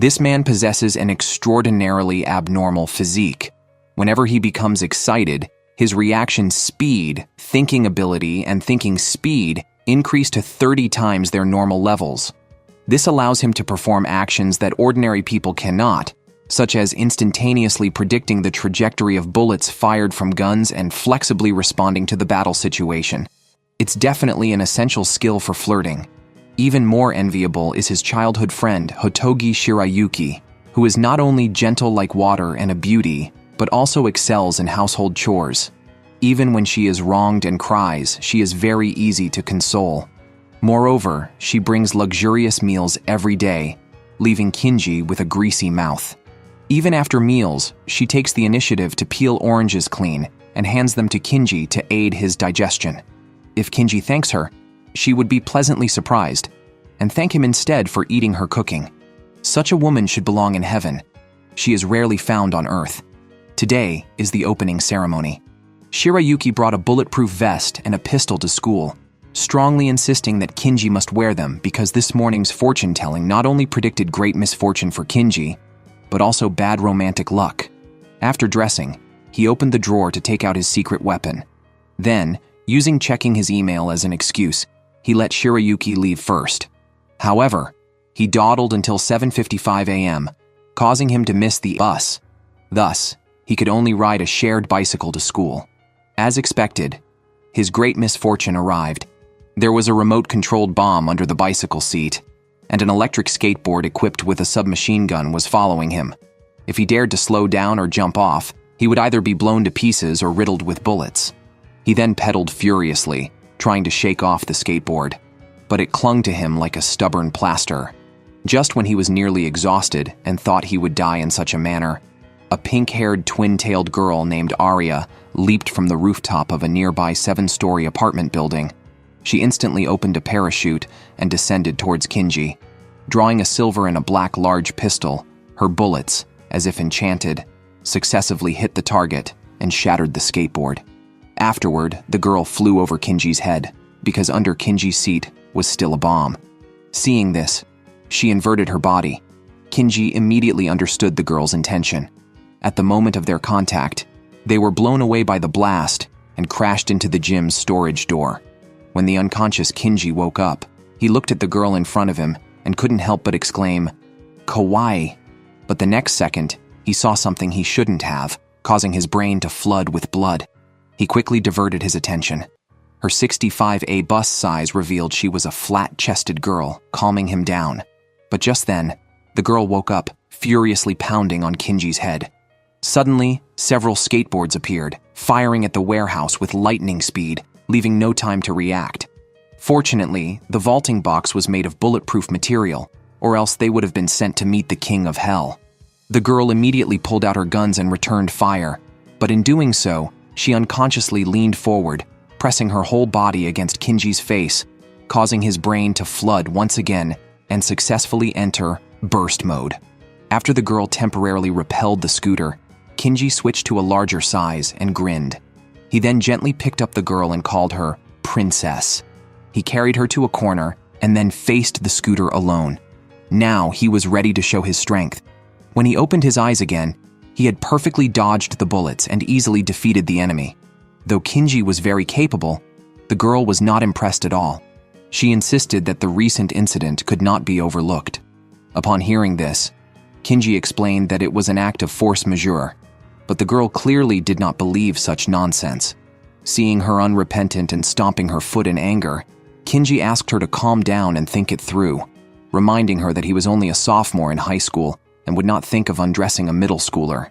This man possesses an extraordinarily abnormal physique. Whenever he becomes excited, his reaction speed, thinking ability, and thinking speed increase to 30 times their normal levels. This allows him to perform actions that ordinary people cannot, such as instantaneously predicting the trajectory of bullets fired from guns and flexibly responding to the battle situation. It's definitely an essential skill for flirting. Even more enviable is his childhood friend, Hotogi Shirayuki, who is not only gentle like water and a beauty, but also excels in household chores. Even when she is wronged and cries, she is very easy to console. Moreover, she brings luxurious meals every day, leaving Kinji with a greasy mouth. Even after meals, she takes the initiative to peel oranges clean and hands them to Kinji to aid his digestion. If Kinji thanks her, she would be pleasantly surprised and thank him instead for eating her cooking. Such a woman should belong in heaven. She is rarely found on earth. Today is the opening ceremony. Shirayuki brought a bulletproof vest and a pistol to school, strongly insisting that Kinji must wear them because this morning's fortune-telling not only predicted great misfortune for Kinji, but also bad romantic luck. After dressing, he opened the drawer to take out his secret weapon. Then, using checking his email as an excuse, he let Shirayuki leave first. However, he dawdled until 7:55 a.m., causing him to miss the bus. Thus, he could only ride a shared bicycle to school. As expected, his great misfortune arrived. There was a remote-controlled bomb under the bicycle seat, and an electric skateboard equipped with a submachine gun was following him. If he dared to slow down or jump off, he would either be blown to pieces or riddled with bullets. He then pedaled furiously, trying to shake off the skateboard, but it clung to him like a stubborn plaster. Just when he was nearly exhausted and thought he would die in such a manner, a pink-haired twin-tailed girl named Arya leaped from the rooftop of a nearby 7-story apartment building. She instantly opened a parachute and descended towards Kinji. Drawing a silver and a black large pistol, her bullets, as if enchanted, successively hit the target and shattered the skateboard. Afterward, the girl flew over Kinji's head, because under Kinji's seat was still a bomb. Seeing this, she inverted her body. Kinji immediately understood the girl's intention. At the moment of their contact, they were blown away by the blast and crashed into the gym's storage door. When the unconscious Kinji woke up, he looked at the girl in front of him and couldn't help but exclaim, "Kawaii." But the next second, he saw something he shouldn't have, causing his brain to flood with blood. He quickly diverted his attention. Her 65A bust size revealed she was a flat-chested girl, calming him down. But just then, the girl woke up, furiously pounding on Kinji's head. Suddenly, several skateboards appeared, firing at the warehouse with lightning speed, leaving no time to react. Fortunately, the vaulting box was made of bulletproof material, or else they would have been sent to meet the king of hell. The girl immediately pulled out her guns and returned fire, but in doing so, she unconsciously leaned forward, pressing her whole body against Kinji's face, causing his brain to flood once again and successfully enter burst mode. After the girl temporarily repelled the scooter, Kinji switched to a larger size and grinned. He then gently picked up the girl and called her Princess. He carried her to a corner and then faced the scooter alone. Now he was ready to show his strength. When he opened his eyes again, he had perfectly dodged the bullets and easily defeated the enemy. Though Kinji was very capable, the girl was not impressed at all. She insisted that the recent incident could not be overlooked. Upon hearing this, Kinji explained that it was an act of force majeure, but the girl clearly did not believe such nonsense. Seeing her unrepentant and stomping her foot in anger, Kinji asked her to calm down and think it through, reminding her that he was only a sophomore in high school and would not think of undressing a middle schooler.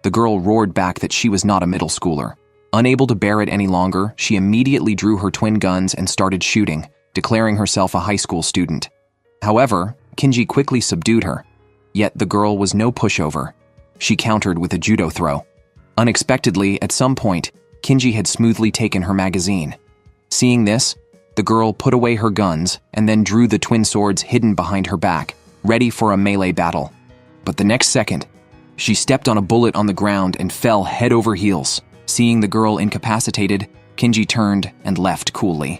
The girl roared back that she was not a middle schooler. Unable to bear it any longer, she immediately drew her twin guns and started shooting, declaring herself a high school student. However, Kinji quickly subdued her. Yet the girl was no pushover. She countered with a judo throw. Unexpectedly, at some point, Kinji had smoothly taken her magazine. Seeing this, the girl put away her guns and then drew the twin swords hidden behind her back, ready for a melee battle. But the next second, she stepped on a bullet on the ground and fell head over heels. Seeing the girl incapacitated, Kinji turned and left coolly.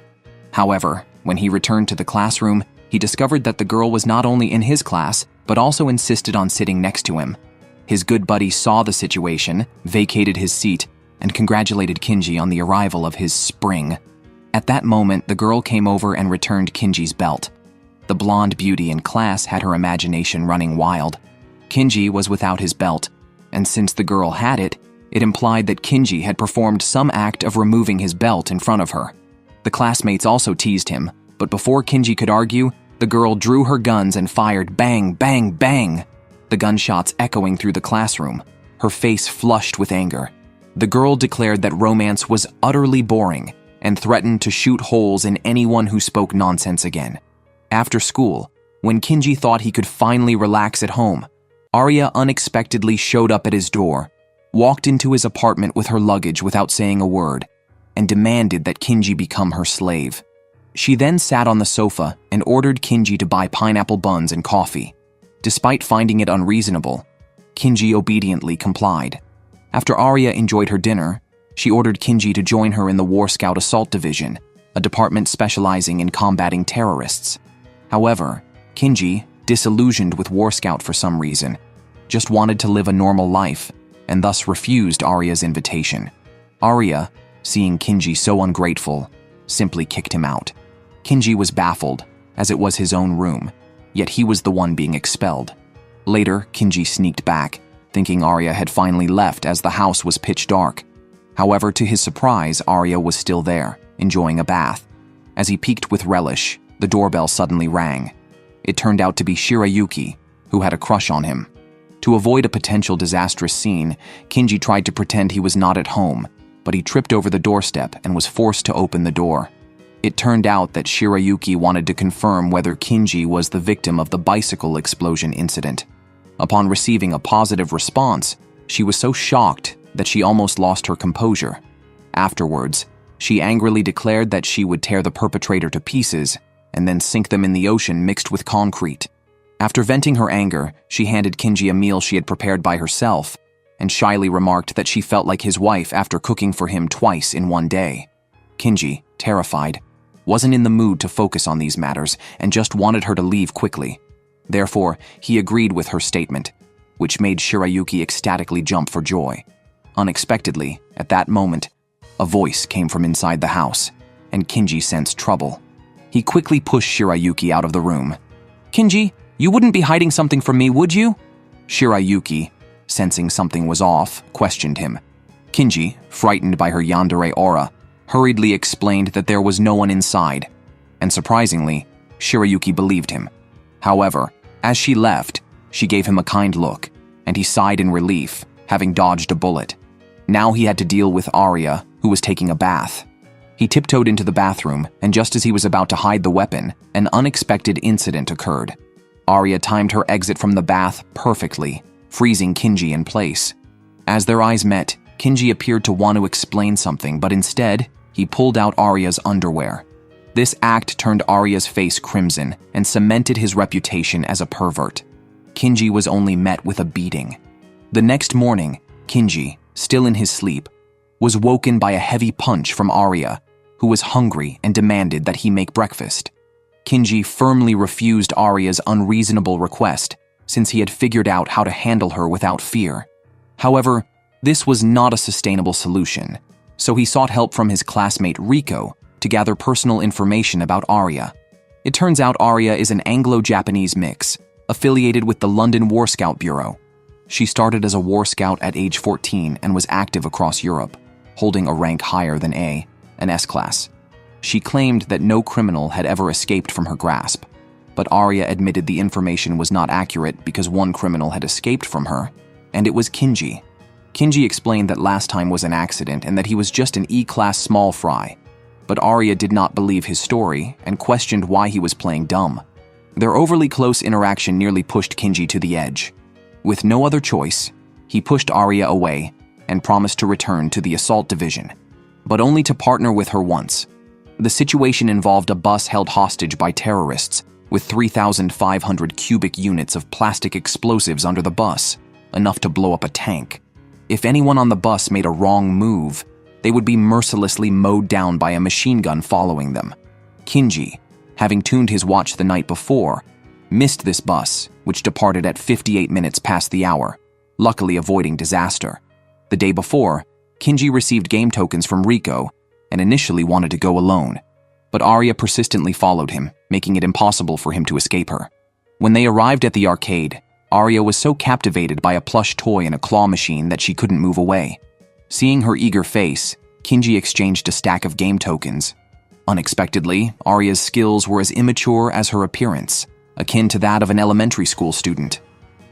However, when he returned to the classroom, he discovered that the girl was not only in his class, but also insisted on sitting next to him. His good buddy saw the situation, vacated his seat, and congratulated Kinji on the arrival of his spring. At that moment, the girl came over and returned Kinji's belt. The blonde beauty in class had her imagination running wild. Kinji was without his belt, and since the girl had it, it implied that Kinji had performed some act of removing his belt in front of her. The classmates also teased him, but before Kinji could argue, the girl drew her guns and fired bang, bang, bang, the gunshots echoing through the classroom, her face flushed with anger. The girl declared that romance was utterly boring and threatened to shoot holes in anyone who spoke nonsense again. After school, when Kinji thought he could finally relax at home, Arya unexpectedly showed up at his door, walked into his apartment with her luggage without saying a word, and demanded that Kinji become her slave. She then sat on the sofa and ordered Kinji to buy pineapple buns and coffee. Despite finding it unreasonable, Kinji obediently complied. After Arya enjoyed her dinner, she ordered Kinji to join her in the War Scout Assault Division, a department specializing in combating terrorists. However, Kinji, disillusioned with War Scout for some reason, just wanted to live a normal life and thus refused Arya's invitation. Arya, seeing Kinji so ungrateful, simply kicked him out. Kinji was baffled, as it was his own room, yet he was the one being expelled. Later, Kinji sneaked back, thinking Arya had finally left as the house was pitch dark. However, to his surprise, Arya was still there, enjoying a bath. As he peeked with relish, the doorbell suddenly rang. It turned out to be Shirayuki, who had a crush on him. To avoid a potential disastrous scene, Kinji tried to pretend he was not at home, but he tripped over the doorstep and was forced to open the door. It turned out that Shirayuki wanted to confirm whether Kinji was the victim of the bicycle explosion incident. Upon receiving a positive response, she was so shocked that she almost lost her composure. Afterwards, she angrily declared that she would tear the perpetrator to pieces and then sink them in the ocean mixed with concrete. After venting her anger, she handed Kinji a meal she had prepared by herself and shyly remarked that she felt like his wife after cooking for him twice in one day. Kinji, terrified, wasn't in the mood to focus on these matters and just wanted her to leave quickly. Therefore, he agreed with her statement, which made Shirayuki ecstatically jump for joy. Unexpectedly, at that moment, a voice came from inside the house, and Kinji sensed trouble. He quickly pushed Shirayuki out of the room. "Kinji, you wouldn't be hiding something from me, would you?" Shirayuki, sensing something was off, questioned him. Kinji, frightened by her yandere aura, hurriedly explained that there was no one inside, and surprisingly, Shirayuki believed him. However, as she left, she gave him a kind look, and he sighed in relief, having dodged a bullet. Now he had to deal with Arya, who was taking a bath. He tiptoed into the bathroom, and just as he was about to hide the weapon, an unexpected incident occurred. Arya timed her exit from the bath perfectly, freezing Kinji in place. As their eyes met, Kinji appeared to want to explain something, but instead, he pulled out Arya's underwear. This act turned Arya's face crimson and cemented his reputation as a pervert. Kinji was only met with a beating. The next morning, Kinji, still in his sleep, was woken by a heavy punch from Arya, who was hungry and demanded that he make breakfast. Kinji firmly refused Arya's unreasonable request, since he had figured out how to handle her without fear. However, this was not a sustainable solution, so he sought help from his classmate Riko to gather personal information about Arya. It turns out Arya is an Anglo-Japanese mix, affiliated with the London War Scout Bureau. She started as a War Scout at age 14 and was active across Europe, holding a rank higher than A, an S-class. She claimed that no criminal had ever escaped from her grasp, but Arya admitted the information was not accurate because one criminal had escaped from her, and it was Kinji. Kinji explained that last time was an accident and that he was just an E-class small fry, but Arya did not believe his story and questioned why he was playing dumb. Their overly close interaction nearly pushed Kinji to the edge. With no other choice, he pushed Arya away and promised to return to the assault division, but only to partner with her once. The situation involved a bus held hostage by terrorists with 3,500 cubic units of plastic explosives under the bus, enough to blow up a tank. If anyone on the bus made a wrong move, they would be mercilessly mowed down by a machine gun following them. Kinji, having tuned his watch the night before, missed this bus, which departed at 58 minutes past the hour, luckily avoiding disaster. The day before, Kinji received game tokens from Riko and initially wanted to go alone, but Arya persistently followed him, making it impossible for him to escape her. When they arrived at the arcade, Arya was so captivated by a plush toy and a claw machine that she couldn't move away. Seeing her eager face, Kinji exchanged a stack of game tokens. Unexpectedly, Arya's skills were as immature as her appearance, akin to that of an elementary school student.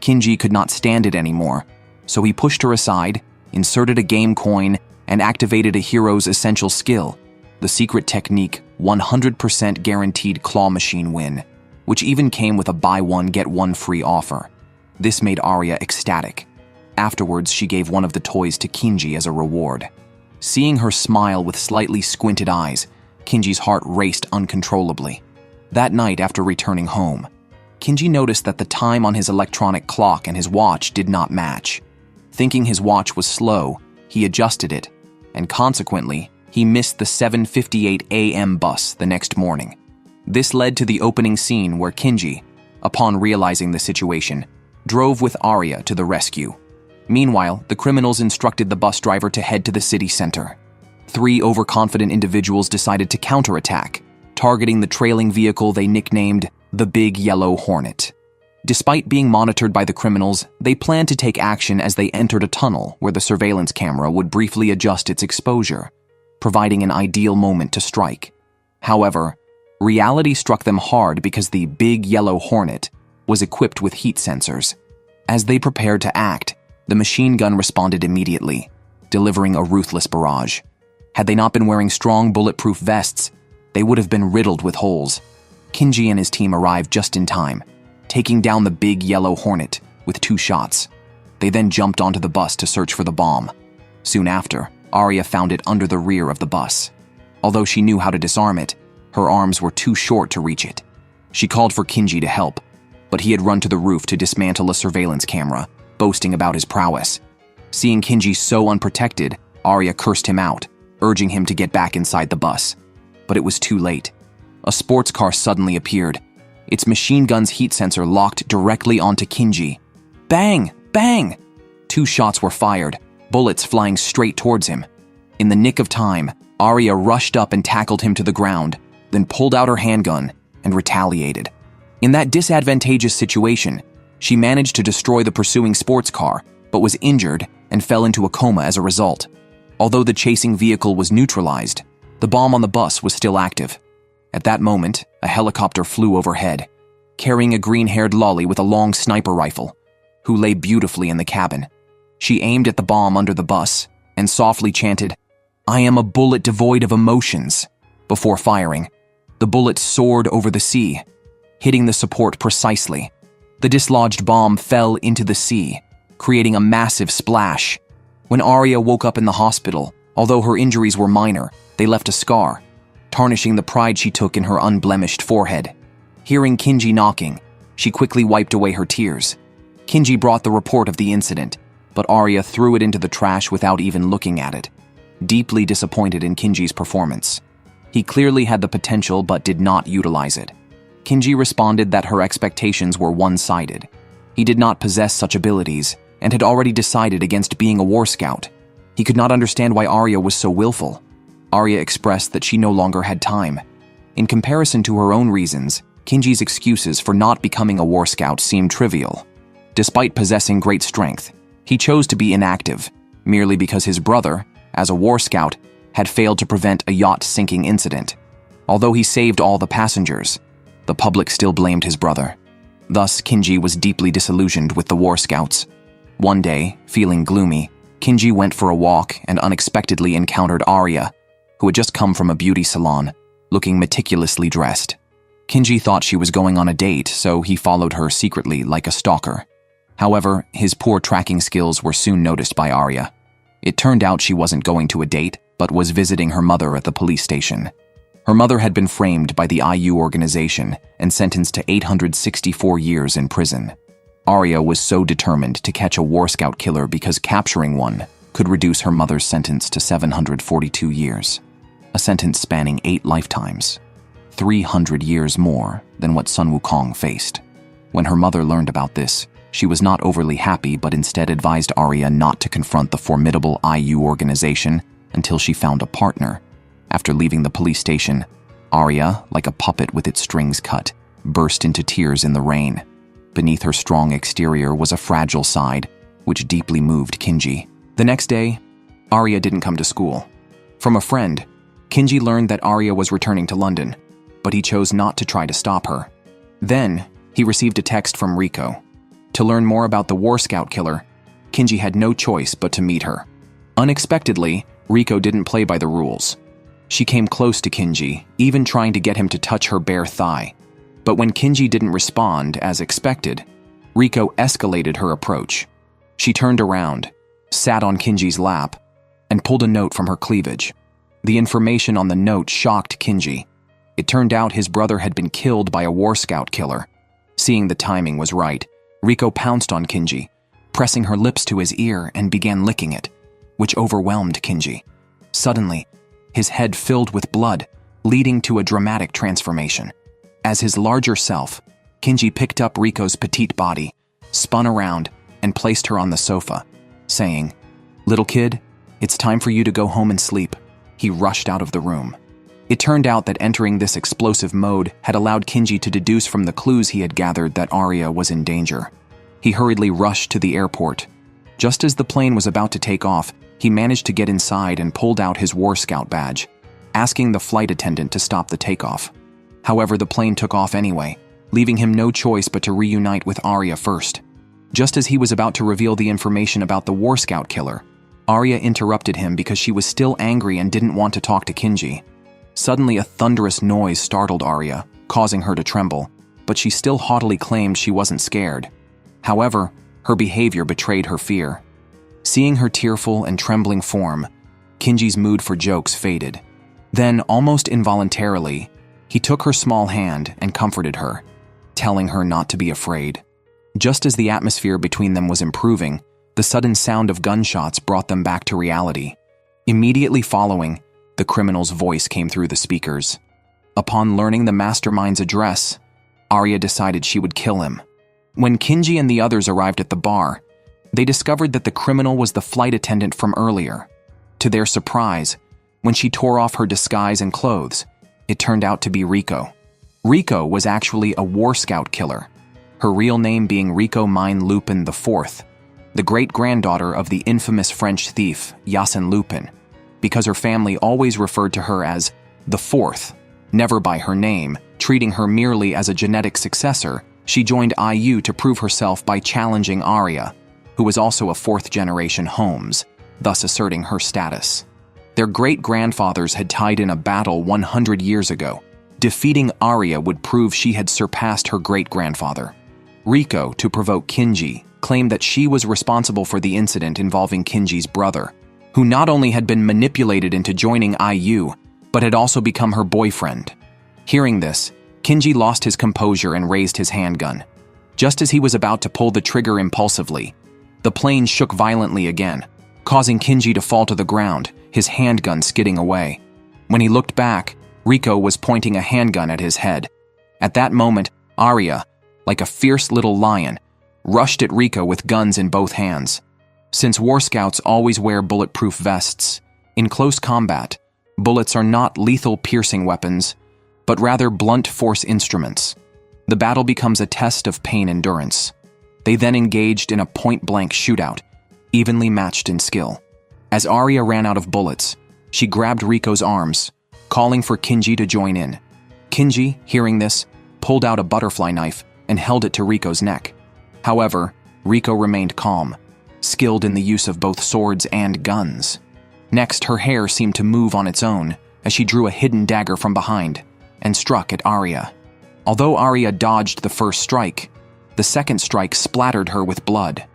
Kinji could not stand it anymore, so he pushed her aside, inserted a game coin, and activated a hero's essential skill, the secret technique 100% guaranteed claw machine win, which even came with a buy one get one free offer. This made Arya ecstatic. Afterwards, she gave one of the toys to Kinji as a reward. Seeing her smile with slightly squinted eyes, Kinji's heart raced uncontrollably. That night, after returning home, Kinji noticed that the time on his electronic clock and his watch did not match. Thinking his watch was slow, he adjusted it, and consequently, he missed the 7:58 a.m. bus the next morning. This led to the opening scene where Kinji, upon realizing the situation, drove with Arya to the rescue. Meanwhile, the criminals instructed the bus driver to head to the city center. 3 overconfident individuals decided to counterattack, targeting the trailing vehicle they nicknamed the Big Yellow Hornet. Despite being monitored by the criminals, they planned to take action as they entered a tunnel where the surveillance camera would briefly adjust its exposure, providing an ideal moment to strike. However, reality struck them hard because the Big Yellow Hornet was equipped with heat sensors. As they prepared to act, the machine gun responded immediately, delivering a ruthless barrage. Had they not been wearing strong bulletproof vests, they would have been riddled with holes. Kinji and his team arrived just in time, taking down the Big Yellow Hornet with 2 shots. They then jumped onto the bus to search for the bomb. Soon after, Arya found it under the rear of the bus. Although she knew how to disarm it, her arms were too short to reach it. She called for Kinji to help, but he had run to the roof to dismantle a surveillance camera, boasting about his prowess. Seeing Kinji so unprotected, Arya cursed him out, urging him to get back inside the bus. But it was too late. A sports car suddenly appeared. Its machine gun's heat sensor locked directly onto Kinji. Bang! Bang! 2 shots were fired, bullets flying straight towards him. In the nick of time, Arya rushed up and tackled him to the ground, then pulled out her handgun and retaliated. In that disadvantageous situation, she managed to destroy the pursuing sports car, but was injured and fell into a coma as a result. Although the chasing vehicle was neutralized, the bomb on the bus was still active. At that moment, a helicopter flew overhead, carrying a green-haired lolly with a long sniper rifle, who lay beautifully in the cabin. She aimed at the bomb under the bus and softly chanted, "I am a bullet devoid of emotions." Before firing, the bullet soared over the sea, hitting the support precisely. The dislodged bomb fell into the sea, creating a massive splash. When Arya woke up in the hospital, although her injuries were minor, they left a scar, tarnishing the pride she took in her unblemished forehead. Hearing Kinji knocking, she quickly wiped away her tears. Kinji brought the report of the incident, but Arya threw it into the trash without even looking at it, deeply disappointed in Kinji's performance. He clearly had the potential but did not utilize it. Kinji responded that her expectations were one-sided. He did not possess such abilities and had already decided against being a war scout. He could not understand why Arya was so willful. Arya expressed that she no longer had time. In comparison to her own reasons, Kinji's excuses for not becoming a war scout seemed trivial. Despite possessing great strength, he chose to be inactive, merely because his brother, as a war scout, had failed to prevent a yacht sinking incident. Although he saved all the passengers, the public still blamed his brother. Thus, Kinji was deeply disillusioned with the war scouts. One day, feeling gloomy, Kinji went for a walk and unexpectedly encountered Arya, who had just come from a beauty salon, looking meticulously dressed. Kinji thought she was going on a date, so he followed her secretly like a stalker. However, his poor tracking skills were soon noticed by Arya. It turned out she wasn't going to a date, but was visiting her mother at the police station. Her mother had been framed by the IU organization and sentenced to 864 years in prison. Arya was so determined to catch a war scout killer because capturing one could reduce her mother's sentence to 742 years, a sentence spanning 8 lifetimes, 300 years more than what Sun Wukong faced. When her mother learned about this, she was not overly happy but instead advised Arya not to confront the formidable IU organization until she found a partner. After leaving the police station, Arya, like a puppet with its strings cut, burst into tears in the rain. Beneath her strong exterior was a fragile side, which deeply moved Kinji. The next day, Arya didn't come to school. From a friend, Kinji learned that Arya was returning to London, but he chose not to try to stop her. Then, he received a text from Riko. To learn more about the War Scout killer, Kinji had no choice but to meet her. Unexpectedly, Riko didn't play by the rules. She came close to Kinji, even trying to get him to touch her bare thigh. But when Kinji didn't respond as expected, Riko escalated her approach. She turned around, sat on Kinji's lap, and pulled a note from her cleavage. The information on the note shocked Kinji. It turned out his brother had been killed by a War Scout killer. Seeing the timing was right, Riko pounced on Kinji, pressing her lips to his ear and began licking it, which overwhelmed Kinji. Suddenly, his head filled with blood, leading to a dramatic transformation. As his larger self, Kinji picked up Riko's petite body, spun around, and placed her on the sofa, saying, "Little kid, it's time for you to go home and sleep." He rushed out of the room. It turned out that entering this explosive mode had allowed Kinji to deduce from the clues he had gathered that Arya was in danger. He hurriedly rushed to the airport. Just as the plane was about to take off, he managed to get inside and pulled out his War Scout badge, asking the flight attendant to stop the takeoff. However, the plane took off anyway, leaving him no choice but to reunite with Arya first. Just as he was about to reveal the information about the War Scout killer, Arya interrupted him because she was still angry and didn't want to talk to Kinji. Suddenly, a thunderous noise startled Arya, causing her to tremble, but she still haughtily claimed she wasn't scared. However, her behavior betrayed her fear. Seeing her tearful and trembling form, Kinji's mood for jokes faded. Then, almost involuntarily, he took her small hand and comforted her, telling her not to be afraid. Just as the atmosphere between them was improving, the sudden sound of gunshots brought them back to reality. Immediately following, the criminal's voice came through the speakers. Upon learning the mastermind's address, Arya decided she would kill him. When Kinji and the others arrived at the bar, they discovered that the criminal was the flight attendant from earlier. To their surprise, when she tore off her disguise and clothes, it turned out to be Riko. Riko was actually a War Scout killer, her real name being Riko Mine Lupin IV, the great-granddaughter of the infamous French thief Arsène Lupin, because her family always referred to her as the Fourth, never by her name, treating her merely as a genetic successor. She joined IU to prove herself by challenging Arya, who was also a fourth-generation Holmes, thus asserting her status. Their great-grandfathers had tied in a battle 100 years ago. Defeating Arya would prove she had surpassed her great-grandfather. Riko, to provoke Kinji, claimed that she was responsible for the incident involving Kinji's brother, who not only had been manipulated into joining IU, but had also become her boyfriend. Hearing this, Kinji lost his composure and raised his handgun. Just as he was about to pull the trigger impulsively, the plane shook violently again, causing Kinji to fall to the ground, his handgun skidding away. When he looked back, Riko was pointing a handgun at his head. At that moment, Arya, like a fierce little lion, rushed at Riko with guns in both hands. Since War Scouts always wear bulletproof vests, in close combat, bullets are not lethal piercing weapons, but rather blunt force instruments. The battle becomes a test of pain endurance. They then engaged in a point-blank shootout, evenly matched in skill. As Arya ran out of bullets, she grabbed Riko's arms, calling for Kinji to join in. Kinji, hearing this, pulled out a butterfly knife and held it to Riko's neck. However, Riko remained calm, skilled in the use of both swords and guns. Next, her hair seemed to move on its own as she drew a hidden dagger from behind and struck at Arya. Although Arya dodged the first strike, the second strike splattered her with blood.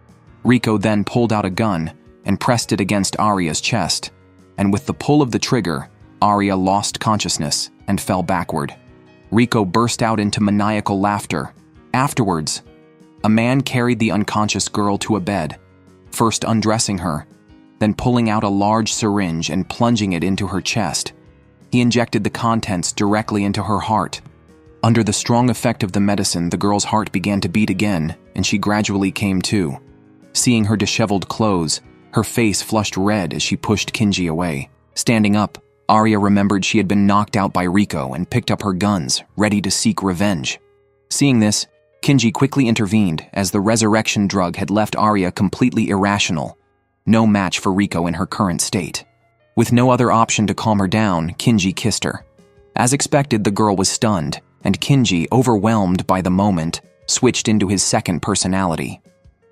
Riko then pulled out a gun and pressed it against Arya's chest, and with the pull of the trigger, Arya lost consciousness and fell backward. Riko burst out into maniacal laughter. Afterwards, a man carried the unconscious girl to a bed, first undressing her, then pulling out a large syringe and plunging it into her chest. He injected the contents directly into her heart. Under the strong effect of the medicine, the girl's heart began to beat again, and she gradually came to. Seeing her disheveled clothes, her face flushed red as she pushed Kinji away. Standing up, Arya remembered she had been knocked out by Riko and picked up her guns, ready to seek revenge. Seeing this, Kinji quickly intervened as the resurrection drug had left Arya completely irrational, no match for Riko in her current state. With no other option to calm her down, Kinji kissed her. As expected, the girl was stunned, and Kinji, overwhelmed by the moment, switched into his second personality.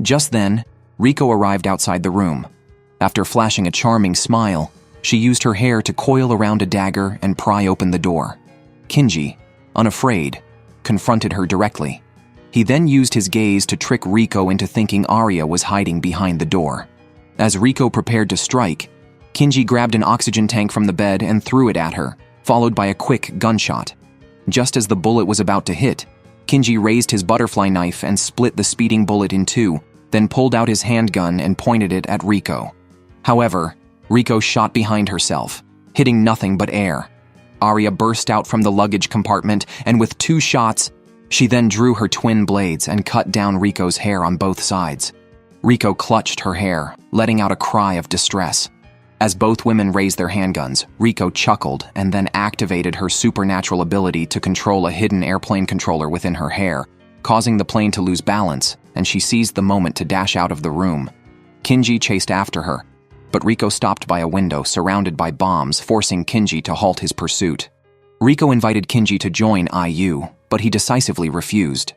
Just then, Riko arrived outside the room. After flashing a charming smile, she used her hair to coil around a dagger and pry open the door. Kinji, unafraid, confronted her directly. He then used his gaze to trick Riko into thinking Arya was hiding behind the door. As Riko prepared to strike, Kinji grabbed an oxygen tank from the bed and threw it at her, followed by a quick gunshot. Just as the bullet was about to hit, Kinji raised his butterfly knife and split the speeding bullet in two, then pulled out his handgun and pointed it at Riko. However, Riko shot behind herself, hitting nothing but air. Arya burst out from the luggage compartment, and with 2 shots, she then drew her twin blades and cut down Riko's hair on both sides. Riko clutched her hair, letting out a cry of distress. As both women raised their handguns, Riko chuckled and then activated her supernatural ability to control a hidden airplane controller within her hair, causing the plane to lose balance, and she seized the moment to dash out of the room. Kinji chased after her, but Riko stopped by a window surrounded by bombs, forcing Kinji to halt his pursuit. Riko invited Kinji to join IU, but he decisively refused.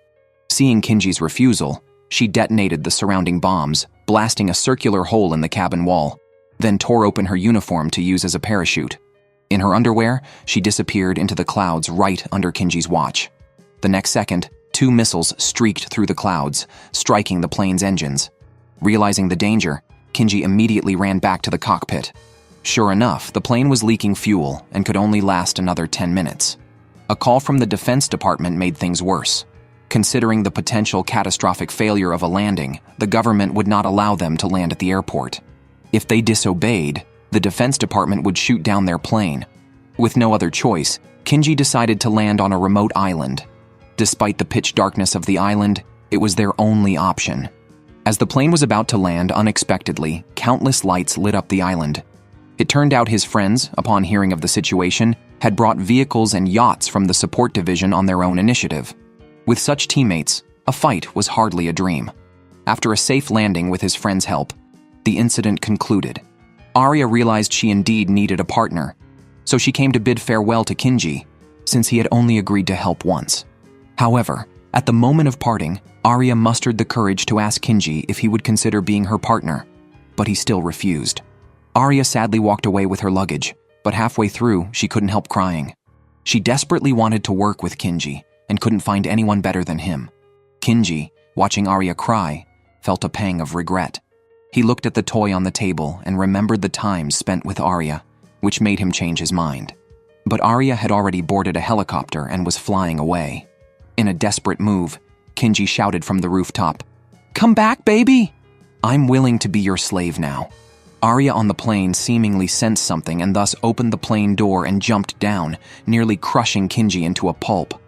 Seeing Kinji's refusal, she detonated the surrounding bombs, blasting a circular hole in the cabin wall, then tore open her uniform to use as a parachute. In her underwear, she disappeared into the clouds right under Kinji's watch. The next second, 2 missiles streaked through the clouds, striking the plane's engines. Realizing the danger, Kinji immediately ran back to the cockpit. Sure enough, the plane was leaking fuel and could only last another 10 minutes. A call from the Defense Department made things worse. Considering the potential catastrophic failure of a landing, the government would not allow them to land at the airport. If they disobeyed, the Defense Department would shoot down their plane. With no other choice, Kinji decided to land on a remote island. Despite the pitch darkness of the island, it was their only option. As the plane was about to land unexpectedly, countless lights lit up the island. It turned out his friends, upon hearing of the situation, had brought vehicles and yachts from the support division on their own initiative. With such teammates, a fight was hardly a dream. After a safe landing with his friends' help, the incident concluded. Arya realized she indeed needed a partner, so she came to bid farewell to Kinji, since he had only agreed to help once. However, at the moment of parting, Arya mustered the courage to ask Kinji if he would consider being her partner, but he still refused. Arya sadly walked away with her luggage, but halfway through, she couldn't help crying. She desperately wanted to work with Kinji and couldn't find anyone better than him. Kinji, watching Arya cry, felt a pang of regret. He looked at the toy on the table and remembered the time spent with Arya, which made him change his mind. But Arya had already boarded a helicopter and was flying away. In a desperate move, Kinji shouted from the rooftop, "Come back, baby! I'm willing to be your slave now." Arya on the plane seemingly sensed something and thus opened the plane door and jumped down, nearly crushing Kinji into a pulp.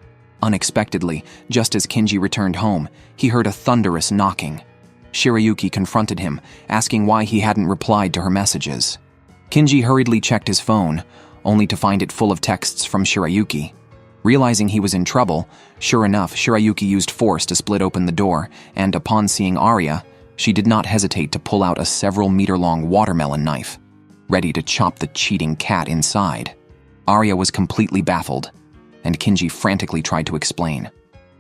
Unexpectedly, just as Kinji returned home, he heard a thunderous knocking. Shirayuki confronted him, asking why he hadn't replied to her messages. Kinji hurriedly checked his phone, only to find it full of texts from Shirayuki. Realizing he was in trouble, sure enough, Shirayuki used force to split open the door, and upon seeing Arya, she did not hesitate to pull out a several-meter-long watermelon knife, ready to chop the cheating cat inside. Arya was completely baffled, and Kinji frantically tried to explain.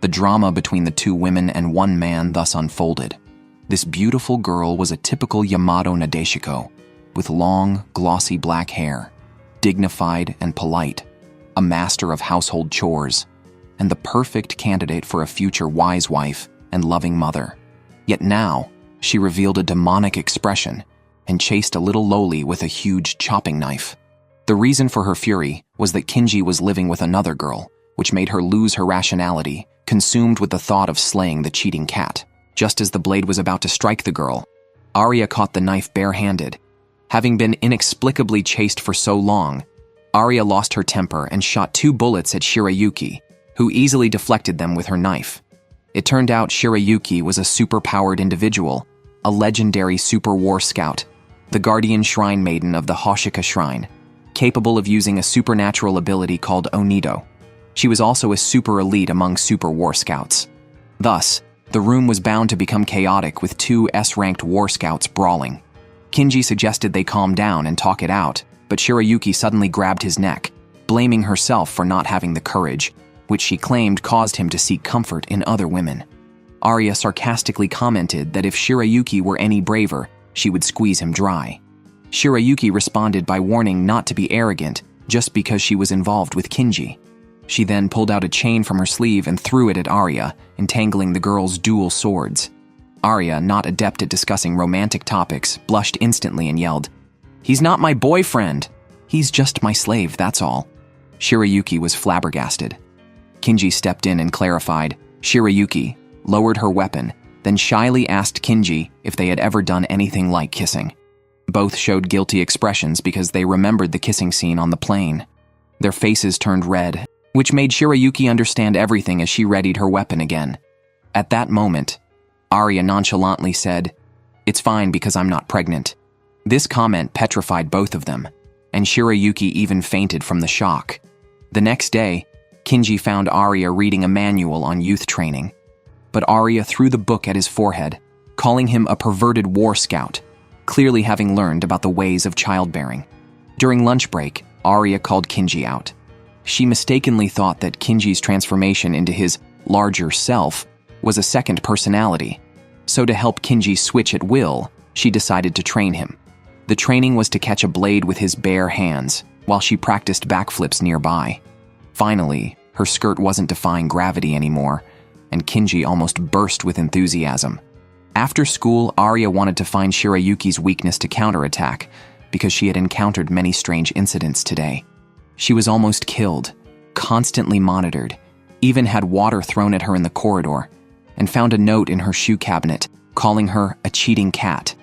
The drama between the 2 women and 1 man thus unfolded. This beautiful girl was a typical Yamato Nadeshiko, with long, glossy black hair, dignified and polite, a master of household chores, and the perfect candidate for a future wise wife and loving mother. Yet now, she revealed a demonic expression and chased a little loli with a huge chopping knife. The reason for her fury was that Kinji was living with another girl, which made her lose her rationality, consumed with the thought of slaying the cheating cat. Just as the blade was about to strike the girl, Arya caught the knife barehanded. Having been inexplicably chased for so long, Arya lost her temper and shot 2 bullets at Shirayuki, who easily deflected them with her knife. It turned out Shirayuki was a super-powered individual, a legendary super war scout, the guardian shrine maiden of the Hoshika Shrine, capable of using a supernatural ability called Onido. She was also a super elite among super war scouts. Thus, the room was bound to become chaotic with two S-ranked war scouts brawling. Kinji suggested they calm down and talk it out, but Shirayuki suddenly grabbed his neck, blaming herself for not having the courage, which she claimed caused him to seek comfort in other women. Arya sarcastically commented that if Shirayuki were any braver, she would squeeze him dry. Shirayuki responded by warning not to be arrogant just because she was involved with Kinji. She then pulled out a chain from her sleeve and threw it at Arya, entangling the girl's dual swords. Arya, not adept at discussing romantic topics, blushed instantly and yelled, "He's not my boyfriend! He's just my slave, that's all." Shirayuki was flabbergasted. Kinji stepped in and clarified. Shirayuki lowered her weapon, then shyly asked Kinji if they had ever done anything like kissing. Both showed guilty expressions because they remembered the kissing scene on the plane. Their faces turned red, which made Shirayuki understand everything as she readied her weapon again. At that moment, Arya nonchalantly said, "It's fine because I'm not pregnant." This comment petrified both of them, and Shirayuki even fainted from the shock. The next day, Kinji found Arya reading a manual on youth training. But Arya threw the book at his forehead, calling him a perverted war scout, clearly having learned about the ways of childbearing. During lunch break, Arya called Kinji out. She mistakenly thought that Kinji's transformation into his larger self was a second personality, so to help Kinji switch at will, she decided to train him. The training was to catch a blade with his bare hands, while she practiced backflips nearby. Finally, her skirt wasn't defying gravity anymore, and Kinji almost burst with enthusiasm. After school, Arya wanted to find Shirayuki's weakness to counterattack, because she had encountered many strange incidents today. She was almost killed, constantly monitored, even had water thrown at her in the corridor, and found a note in her shoe cabinet calling her a cheating cat.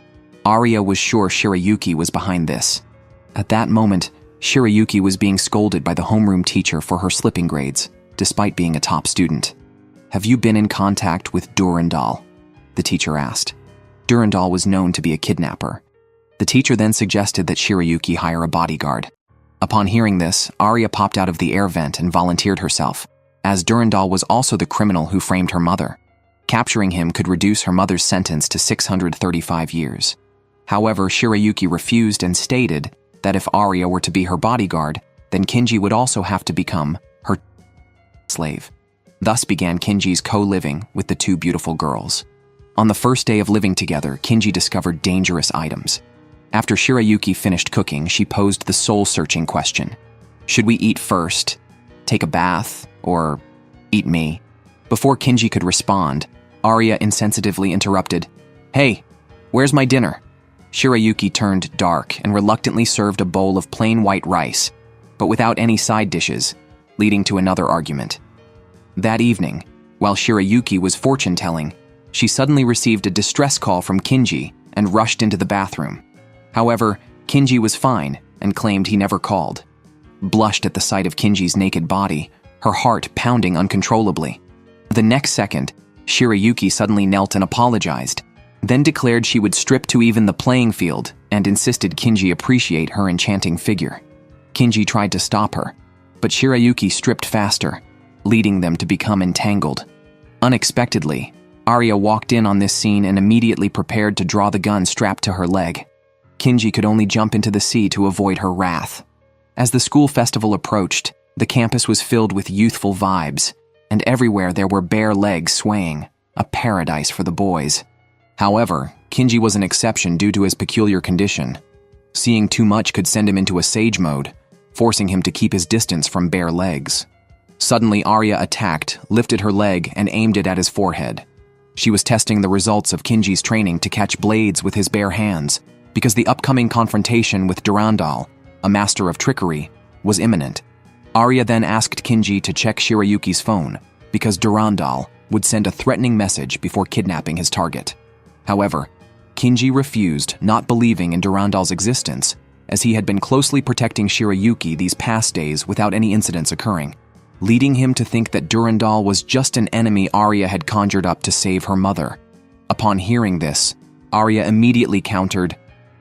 Arya was sure Shirayuki was behind this. At that moment, Shirayuki was being scolded by the homeroom teacher for her slipping grades, despite being a top student. "Have you been in contact with Durandal?" the teacher asked. Durandal was known to be a kidnapper. The teacher then suggested that Shirayuki hire a bodyguard. Upon hearing this, Arya popped out of the air vent and volunteered herself, as Durandal was also the criminal who framed her mother. Capturing him could reduce her mother's sentence to 635 years. However, Shirayuki refused and stated that if Arya were to be her bodyguard, then Kinji would also have to become her slave. Thus began Kinji's co-living with the two beautiful girls. On the first day of living together, Kinji discovered dangerous items. After Shirayuki finished cooking, she posed the soul-searching question. Should we eat first, take a bath, or eat me? Before Kinji could respond, Arya insensitively interrupted, "Hey, where's my dinner?" Shirayuki turned dark and reluctantly served a bowl of plain white rice, but without any side dishes, leading to another argument. That evening, while Shirayuki was fortune-telling, she suddenly received a distress call from Kinji and rushed into the bathroom. However, Kinji was fine and claimed he never called. Blushed at the sight of Kinji's naked body, her heart pounding uncontrollably. The next second, Shirayuki suddenly knelt and apologized, then declared she would strip to even the playing field and insisted Kinji appreciate her enchanting figure. Kinji tried to stop her, but Shirayuki stripped faster, leading them to become entangled. Unexpectedly, Arya walked in on this scene and immediately prepared to draw the gun strapped to her leg. Kinji could only jump into the sea to avoid her wrath. As the school festival approached, the campus was filled with youthful vibes, and everywhere there were bare legs swaying, a paradise for the boys. However, Kinji was an exception due to his peculiar condition. Seeing too much could send him into a sage mode, forcing him to keep his distance from bare legs. Suddenly, Arya attacked, lifted her leg, and aimed it at his forehead. She was testing the results of Kinji's training to catch blades with his bare hands, because the upcoming confrontation with Durandal, a master of trickery, was imminent. Arya then asked Kinji to check Shirayuki's phone, because Durandal would send a threatening message before kidnapping his target. However, Kinji refused, not believing in Durandal's existence, as he had been closely protecting Shirayuki these past days without any incidents occurring. leading him to think that Durandal was just an enemy Arya had conjured up to save her mother. Upon hearing this, Arya immediately countered,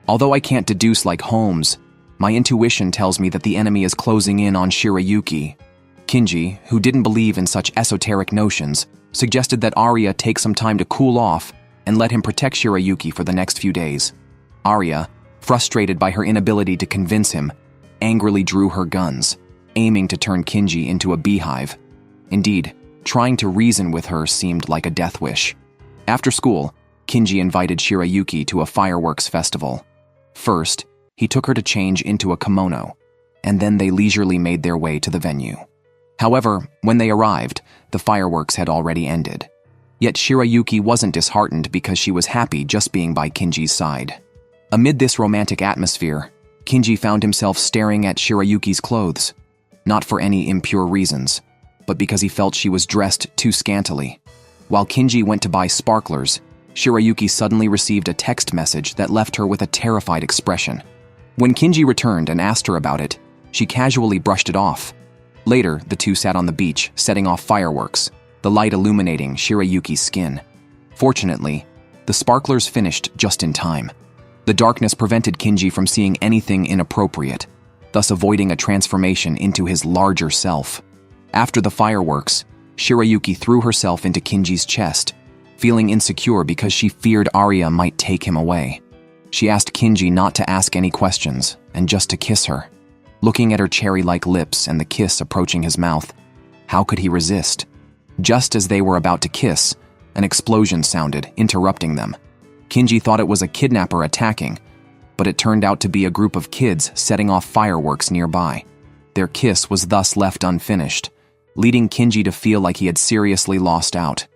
"Although I can't deduce like Holmes, my intuition tells me that the enemy is closing in on Shirayuki." Kinji, who didn't believe in such esoteric notions, suggested that Arya take some time to cool off and let him protect Shirayuki for the next few days. Arya, frustrated by her inability to convince him, angrily drew her guns, aiming to turn Kinji into a beehive. Indeed, trying to reason with her seemed like a death wish. After school, Kinji invited Shirayuki to a fireworks festival. First, he took her to change into a kimono, and then they leisurely made their way to the venue. However, when they arrived, the fireworks had already ended. Yet Shirayuki wasn't disheartened because she was happy just being by Kinji's side. Amid this romantic atmosphere, Kinji found himself staring at Shirayuki's clothes, not for any impure reasons, but because he felt she was dressed too scantily. While Kinji went to buy sparklers, Shirayuki suddenly received a text message that left her with a terrified expression. When Kinji returned and asked her about it, she casually brushed it off. Later, the two sat on the beach, setting off fireworks, the light illuminating Shirayuki's skin. Fortunately, the sparklers finished just in time. The darkness prevented Kinji from seeing anything inappropriate, thus avoiding a transformation into his larger self. After the fireworks, Shirayuki threw herself into Kinji's chest, feeling insecure because she feared Arya might take him away. She asked Kinji not to ask any questions and just to kiss her. Looking at her cherry-like lips and the kiss approaching his mouth, how could he resist? Just as they were about to kiss, an explosion sounded, interrupting them. Kinji thought it was a kidnapper attacking, but it turned out to be a group of kids setting off fireworks nearby. Their kiss was thus left unfinished, leading Kinji to feel like he had seriously lost out.